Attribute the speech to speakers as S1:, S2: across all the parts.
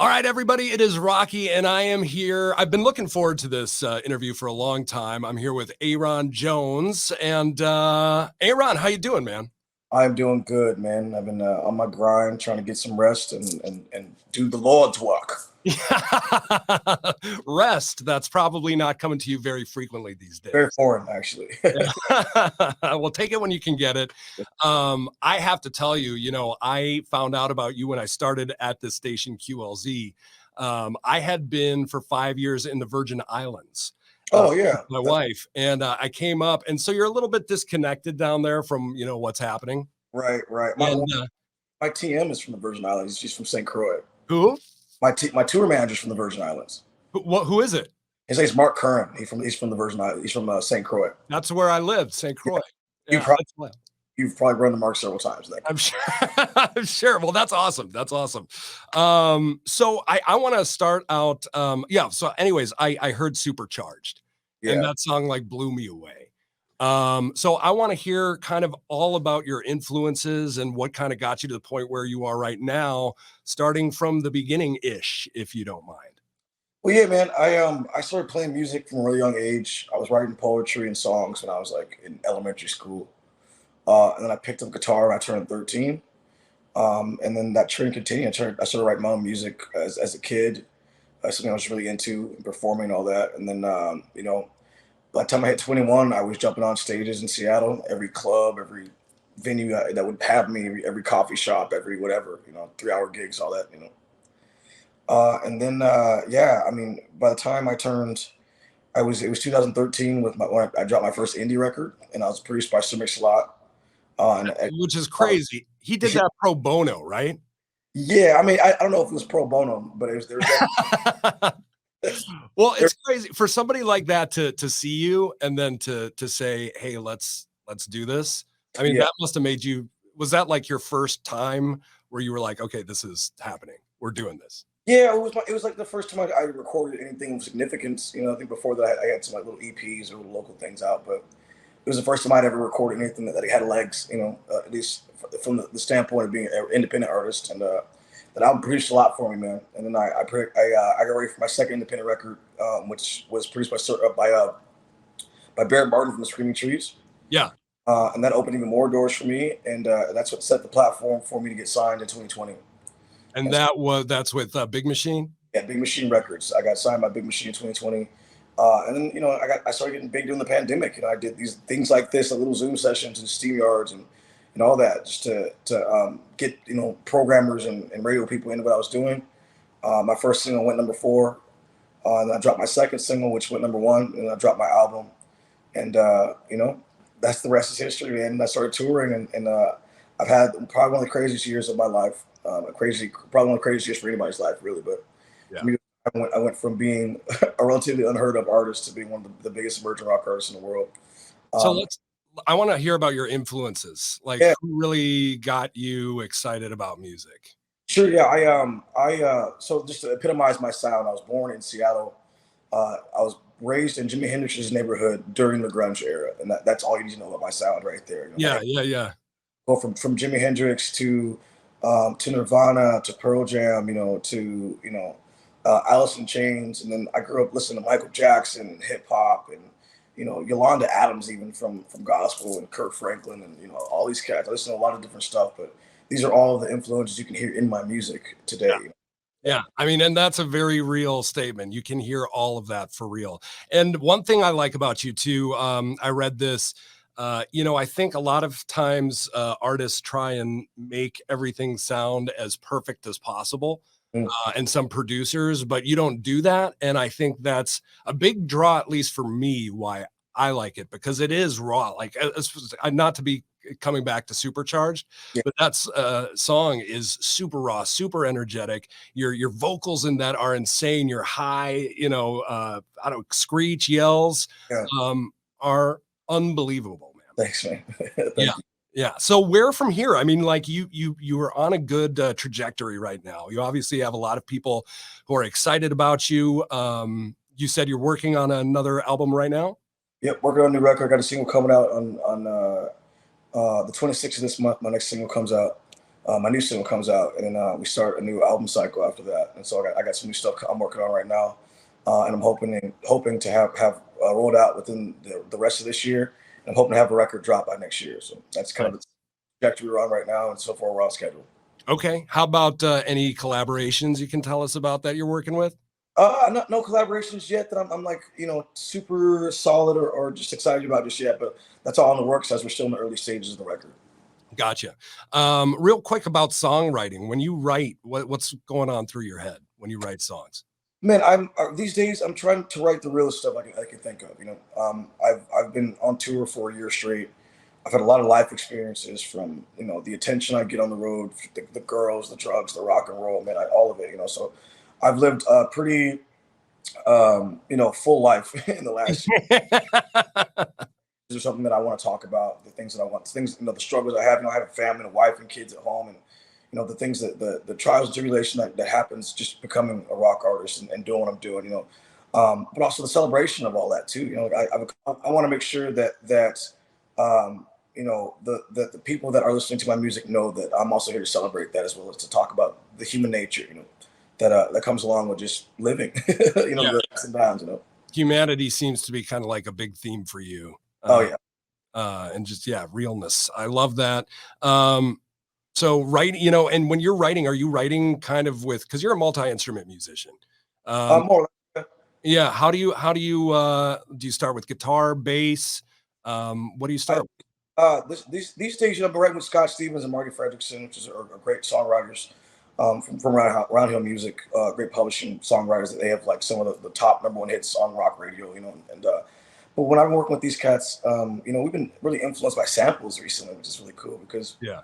S1: All right, everybody, it is Rocky, and I am here. I've been looking forward to this interview for a long time. I'm here with Ayron Jones, and Ayron, how you doing, man?
S2: I'm doing good, man. I've been on my grind, trying to get some rest and do the Lord's work.
S1: Rest, that's probably not coming to you very frequently these
S2: Very
S1: days.
S2: foreign, actually.
S1: Well, take it when you can get it. I have to tell you, I found out about you when I started at the station QLZ. I had been for 5 years in the Virgin Islands.
S2: Oh
S1: With
S2: yeah,
S1: my wife, and I came up, and so you're a little bit disconnected down there from what's happening.
S2: right, right. My
S1: And
S2: my TM is from the Virgin Islands. She's from St. Croix.
S1: who?
S2: My tour manager's from the Virgin Islands.
S1: Who is it?
S2: His name's Mark Curran. He's from the Virgin Islands. He's from St. Croix.
S1: That's where I lived, St. Croix.
S2: You
S1: Yeah,
S2: probably
S1: that's wild.
S2: you've probably run to Mark several times.
S1: I'm sure. I'm sure. Well, that's awesome. That's awesome. So I want to start out. Yeah. So, anyways, I heard Supercharged, and
S2: Yeah.
S1: that song like blew me away. So I want to hear kind of all about your influences and what kind of got you to the point where you are right now, starting from the beginning ish, if you don't mind.
S2: Well, yeah, man. I started playing music from a really young age. I was writing poetry and songs when I was like in elementary school. And then I picked up guitar when I turned 13. And then that trend continued. I started writing my own music as a kid, something I was really into, and performing and all that. And then, by the time I hit 21, I was jumping on stages in Seattle, every club, every venue that would have me, every coffee shop, every whatever, 3 hour gigs, all that. And then, yeah, I mean, by the time it was 2013 when I dropped my first indie record, and I was produced by Sir Mix-a-Lot. And
S1: Which is crazy. He did that pro bono, right?
S2: Yeah, I mean, I don't know if it was pro bono, but it was there.
S1: Well, it's crazy for somebody like that to see you and then to say, "Hey, let's do this." I mean,
S2: Yeah,
S1: that must have made you. Was that like your first time where you were like, "Okay, this is happening. We're doing this."
S2: yeah, it was like the first time I recorded anything of significance. I think before that I had some like little EPs or little local things out, but it was the first time I'd ever recorded anything that had legs. At least from the standpoint of being an independent artist, and that album produced a lot for me, man. And then I got ready for my second independent record, which was produced by Barrett Martin from the Screaming Trees.
S1: Yeah.
S2: And that opened even more doors for me, and that's what set the platform for me to get signed in 2020.
S1: And
S2: And so,
S1: that's with Big Machine.
S2: yeah, Big Machine Records. I got signed by Big Machine in 2020. And then I started getting big during the pandemic. I did these things like this, like little Zoom sessions and Steam yards and all that, just to get programmers and radio people into what I was doing. My first single went number 4, and then I dropped my second single, which went number 1, and I dropped my album, and that's the rest is history, man. And I started touring, and I've had probably one of the craziest years of my life. Probably one of the craziest years for anybody's life, really. But
S1: Yeah.
S2: for me, I went from being a relatively unheard of artist to being one of the biggest emerging rock artists in the world.
S1: So
S2: Um,
S1: I want to hear about your influences. Like,
S2: yeah,
S1: who really got you excited about music?
S2: sure. Yeah, so just to epitomize my sound, I was born in Seattle. I was raised in Jimi Hendrix's neighborhood during the grunge era, and that's all you need to know about my sound right there.
S1: Yeah, yeah, yeah.
S2: Go from Jimi Hendrix to Nirvana to Pearl Jam, to Alice in Chains, and then I grew up listening to Michael Jackson and hip hop, and Yolanda Adams, even from gospel, and Kirk Franklin, and all these cats. I listen to a lot of different stuff, but these are all the influences you can hear in my music today.
S1: Yeah, I mean, and that's a very real statement. You can hear all of that for real. And one thing I like about you too, I read this. I think a lot of times artists try and make everything sound as perfect as possible,
S2: Mm,
S1: and some producers, but you don't do that. And I think that's a big draw, at least for me, why I like it because it is raw. Like, not to be coming back to Supercharged,
S2: yeah,
S1: but that's song is super raw, super energetic. Your vocals in that are insane. Your high, I don't screech yells
S2: yeah.
S1: are unbelievable, man.
S2: Thanks, man.
S1: Yeah.
S2: Thank you.
S1: Yeah. So where from here? I mean, like you are on a good trajectory right now. You obviously have a lot of people who are excited about you. You said you're working on another album right now.
S2: Yep, working on a new record. I got a single coming out on the 26th of this month. My next single comes out, My new single comes out, and then we start a new album cycle after that. And so I got some new stuff I'm working on right now, and I'm hoping to have rolled out within the rest of this year. And I'm hoping to have a record drop by next year. So that's kind of the trajectory we're on right now, and so far we're on schedule.
S1: Okay. How about any collaborations you can tell us about that you're working with?
S2: No collaborations yet that I'm like, super solid or just excited about just yet, but that's all in the works as we're still in the early stages of the record.
S1: Gotcha. Real quick about songwriting. When you write, what's going on through your head when you write songs?
S2: Man, I'm these days I'm trying to write the realest stuff I can think of. I've been on tour for a year straight. I've had a lot of life experiences from the attention I get on the road, the girls, the drugs, the rock and roll, man, all of it. So I've lived a pretty full life in the last or something that I want to talk about, the things that I want, things, the struggles I have. I have a family, a wife, and kids at home, and the things that the trials and tribulation that happens just becoming a rock artist and doing what I'm doing. But also the celebration of all that too. I want to make sure that the people that are listening to my music know that I'm also here to celebrate that as well as to talk about the human nature. That comes along with just living.
S1: Yeah.
S2: The ups and downs.
S1: Humanity seems to be kind of like a big theme for you.
S2: Oh yeah.
S1: And just realness. I love that. So writing, and when you're writing, are you writing kind of because you're a multi-instrument musician?
S2: More.
S1: Yeah. Do you start with guitar, bass? What do you start with?
S2: These days, I've been writing with Scott Stevens and Marty Fredrickson, which are great songwriters from Round Hill Music, great publishing songwriters. That they have like some of the top #1 hits on rock radio, but when I'm working with these cats, we've been really influenced by samples recently, which is really cool because
S1: Yeah.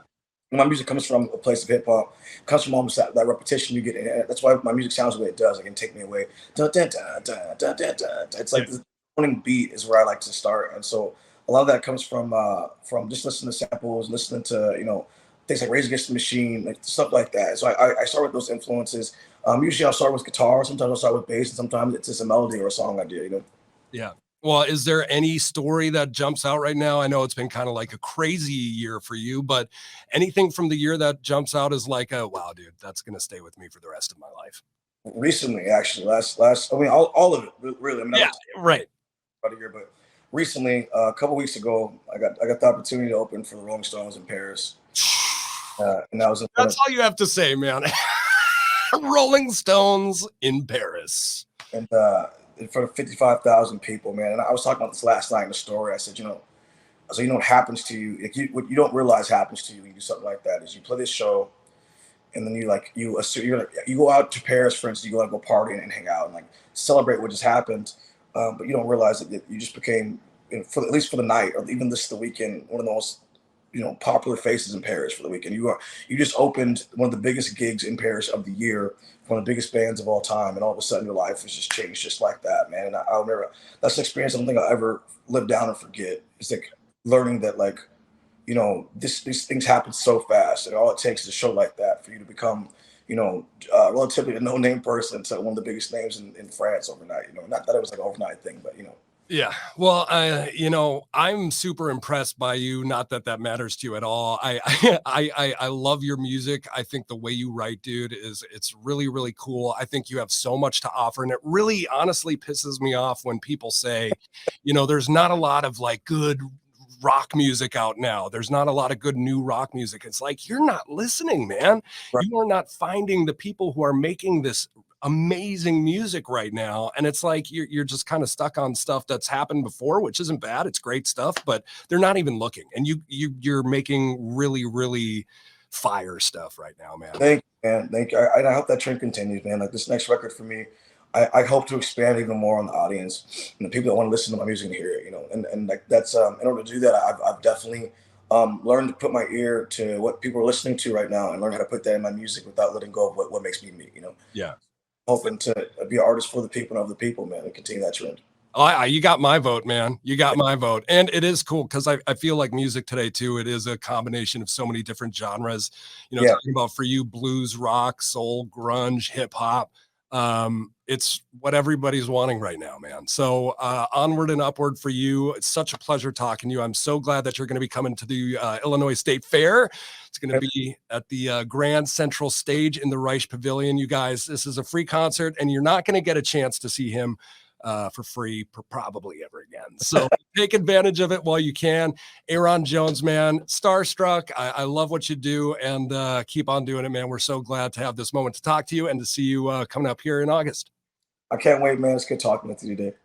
S2: my music comes from a place of hip hop, comes from almost that repetition you get in it. That's why my music sounds the way it does. It can take me away. Dun, dun, dun, dun, dun, dun, dun. It's like the morning beat is where I like to start, and so a lot of that comes from just listening to samples, listening to things like Rage Against the Machine, like stuff like that. So I start with those influences. Usually I'll start with guitar. Sometimes I'll start with bass, and sometimes it's just a melody or a song idea.
S1: Yeah. Well, is there any story that jumps out right now? I know it's been kind of like a crazy year for you, but anything from the year that jumps out is like, wow, dude, that's going to stay with me for the rest of my life.
S2: Recently, actually, last, I mean, all of it, really. I mean,
S1: yeah, right.
S2: About a year, but recently, a couple weeks ago, I got the opportunity to open for the Rolling Stones in Paris, and that was
S1: that's all you have to say, man. Rolling Stones in Paris,
S2: and in front of 55,000 people, man. And I was talking about this last night in the story. I said, so what happens to you? Like what you don't realize happens to you when you do something like that is you play this show, and then you go out to Paris, for instance, you go party and hang out and like celebrate what just happened, but you don't realize that you just became, at least for the night or even the weekend, one of the most popular faces in Paris for the weekend. You just opened one of the biggest gigs in Paris of the year, one of the biggest bands of all time, and all of a sudden your life has just changed just like that, man. And I'll never, that's an experience I don't think I'll ever live down or forget. It's like learning that these things happen so fast, and all it takes is a show like that for you to become relatively a no-name person to one of the biggest names in France overnight. Not that it was like an overnight thing, but
S1: Yeah. Well, I'm super impressed by you. Not that that matters to you at all. I love your music. I think the way you write, dude, it's really, really cool. I think you have so much to offer. And it really honestly pisses me off when people say, there's not a lot of like good rock music out now. There's not a lot of good new rock music. It's like, you're not listening, man.
S2: Right.
S1: You are not finding the people who are making this amazing music right now, and it's like you're just kind of stuck on stuff that's happened before, which isn't bad. It's great stuff, but they're not even looking, and you're making really, really fire stuff right now, man.
S2: Thank you, man. Thank you. I hope that trend continues, man. Like this next record for me, I hope to expand even more on the audience and the people that want to listen to my music and hear it. And like that's in order to do that, I've definitely learned to put my ear to what people are listening to right now and learn how to put that in my music without letting go of what makes me me.
S1: Yeah.
S2: Hoping to be an artist for the people and of the people, man, and continue that trend.
S1: You got my vote, man. You got my vote. And it is cool because I feel like music today, too, it is a combination of so many different genres. Talking about for you, blues, rock, soul, grunge, hip hop. It's what everybody's wanting right now, man. So onward and upward for you. It's such a pleasure talking to you. I'm so glad that you're going to be coming to the Illinois State Fair. It's going to be at the Grand Central Stage in the Reich Pavilion. You guys, this is a free concert, and you're not going to get a chance to see him for free probably ever again. So take advantage of it while you can. Ayron Jones, man, starstruck. I love what you do, and keep on doing it, man. We're so glad to have this moment to talk to you and to see you coming up here in August.
S2: I can't wait, man. It's good talking with you today.